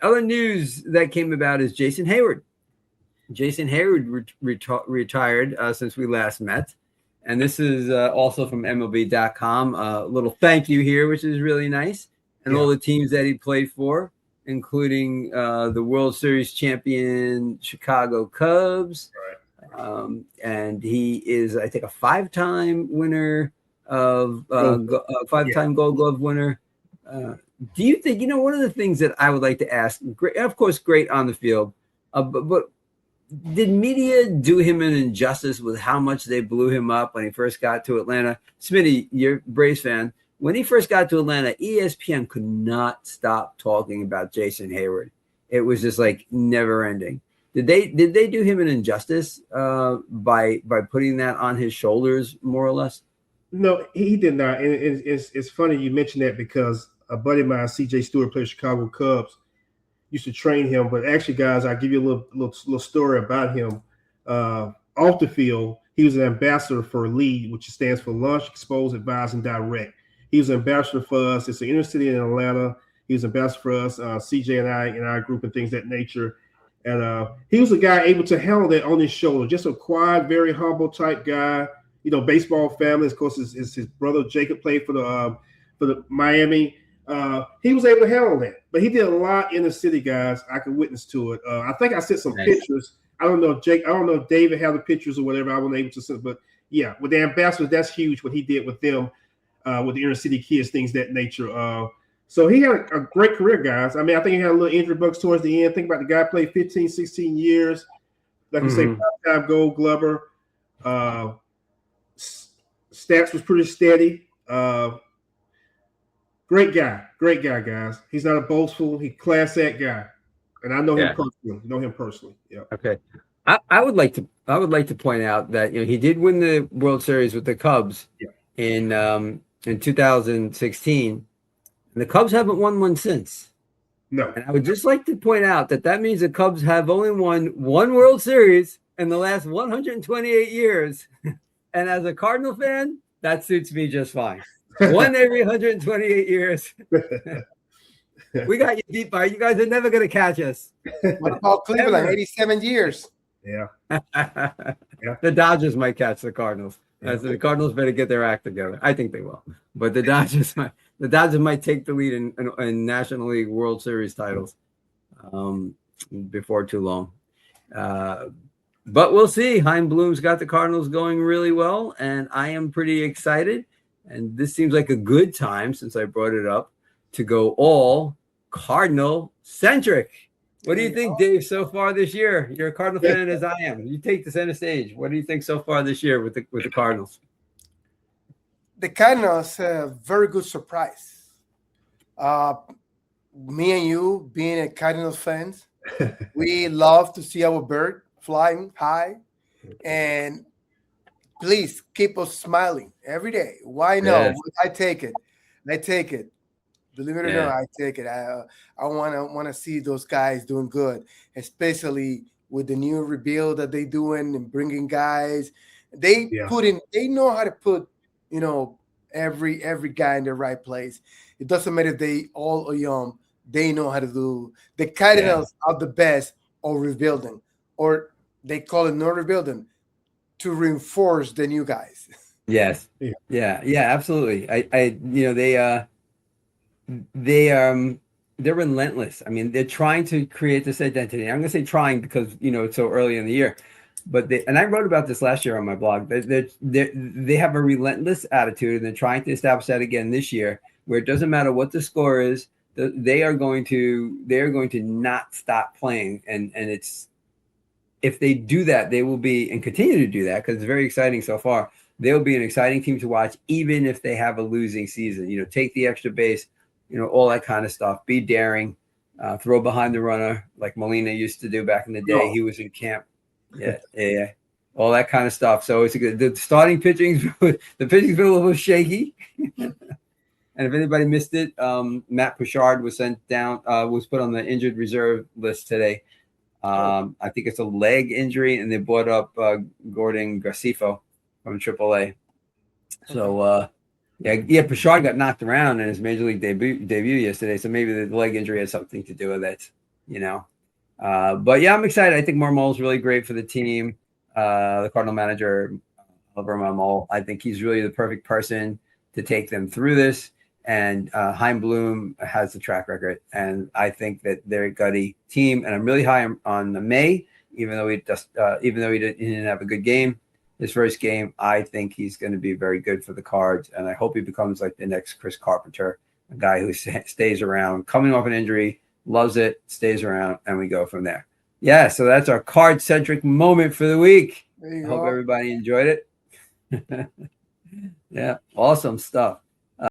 other news that came about is Jason Heyward. Jason Heyward retired since we last met. And this is also from MLB.com. A little thank you here, which is really nice. And all the teams that he played for, including the World Series champion Chicago Cubs. Right. And he is, I think, a five-time winner of five-time Gold Glove winner. Do you think, one of the things that I would like to ask, great, of course, great on the field, but did media do him an injustice with how much they blew him up when he first got to Atlanta? Smitty, you're a Braves fan. When he first got to Atlanta, ESPN could not stop talking about Jason Heyward. It was just like never ending. Did they do him an injustice by putting that on his shoulders, more or less? No, he did not. And it's funny you mentioned that because a buddy of mine, CJ Stewart, played Chicago Cubs, used to train him. But actually, guys, I'll give you a little story about him. Off the field, he was an ambassador for LEAD, which stands for Launch, Expose, Advise, and Direct. He was an ambassador for us. It's an inner city in Atlanta. He was an ambassador for us, CJ and I, in our group and things of that nature. And he was a guy able to handle that on his shoulder, just a quiet, very humble type guy. Baseball family. Of course, his brother Jacob played for the Miami. He was able to handle that, but he did a lot in the city, guys. I can witness to it. I think I sent some pictures. I don't know, Jake. I don't know if David had the pictures or whatever. I wasn't able to send, but yeah, with the ambassadors, that's huge. What he did with them, with the inner city kids, things of that nature. So he had a great career, guys. I mean, I think he had a little injury bugs towards the end. Think about the guy played 15, 16 years. Like you say, five-time Gold Glover. Stats was pretty steady. Great guy, guys. He's not a boastful. He's a class act guy, and I know him personally. Yeah. Okay. I would like to point out that he did win the World Series with the Cubs in 2016. And the Cubs haven't won one since. No. And I would just like to point out that means the Cubs have only won one World Series in the last 128 years. And as a Cardinal fan, that suits me just fine. One every 128 years. We got you deep, by. You guys are never going to catch us. What about Cleveland? 87 years. Yeah. The Dodgers might catch the Cardinals. The Cardinals better get their act together. I think they will. But the Dodgers might take the lead in National League World Series titles before too long. But we'll see. Chaim Bloom's got the Cardinals going really well, and I am pretty excited. And this seems like a good time, since I brought it up, to go all Cardinal centric. What do you think, Dave, so far this year? You're a Cardinal fan as I am. You take the center stage. What do you think so far this year with the Cardinals? The Cardinals a very good surprise. Me and you, being a Cardinals fans, we love to see our bird flying high, and please keep us smiling every day. Why not? Yes. I take it. Believe it or not, I take it. I want to see those guys doing good, especially with the new rebuild that they doing and bringing guys. They know how to put, every guy in the right place. It doesn't matter if they all are young. They know how to do. The Cardinals are the best of rebuilding, or they call it not rebuilding, to reinforce the new guys. Yes. Yeah, absolutely. They're relentless. I mean, they're trying to create this identity. I'm going to say trying because, it's so early in the year, but and I wrote about this last year on my blog. They have a relentless attitude, and they're trying to establish that again this year, where it doesn't matter what the score is. They are going to not stop playing. And it's, if they do that, they will be, and continue to do that, because it's very exciting so far. They'll be an exciting team to watch, even if they have a losing season. Take the extra base, all that kind of stuff. Be daring, throw behind the runner like Molina used to do back in the day. He was in camp. Yeah. All that kind of stuff. So it's a good. The starting pitching, the pitching's been a little shaky. And if anybody missed it, Matt Pritchard was sent down, was put on the injured reserve list today. I think it's a leg injury, and they brought up Gordon Garcifo from AAA. So, Pritchard got knocked around in his major league debut yesterday. So maybe the leg injury has something to do with it. But yeah, I'm excited. I think Marmol's really great for the team. The Cardinal manager, Oliver Marmol, I think he's really the perfect person to take them through this. And Chaim Bloom has the track record, and I think that they're a gutty team. And I'm really high on May, even though he didn't have a good game, his first game. I think he's going to be very good for the Cards, and I hope he becomes like the next Chris Carpenter, a guy who stays around, coming off an injury, loves it, stays around, and we go from there. Yeah, so that's our card-centric moment for the week. I hope everybody enjoyed it. Yeah, awesome stuff.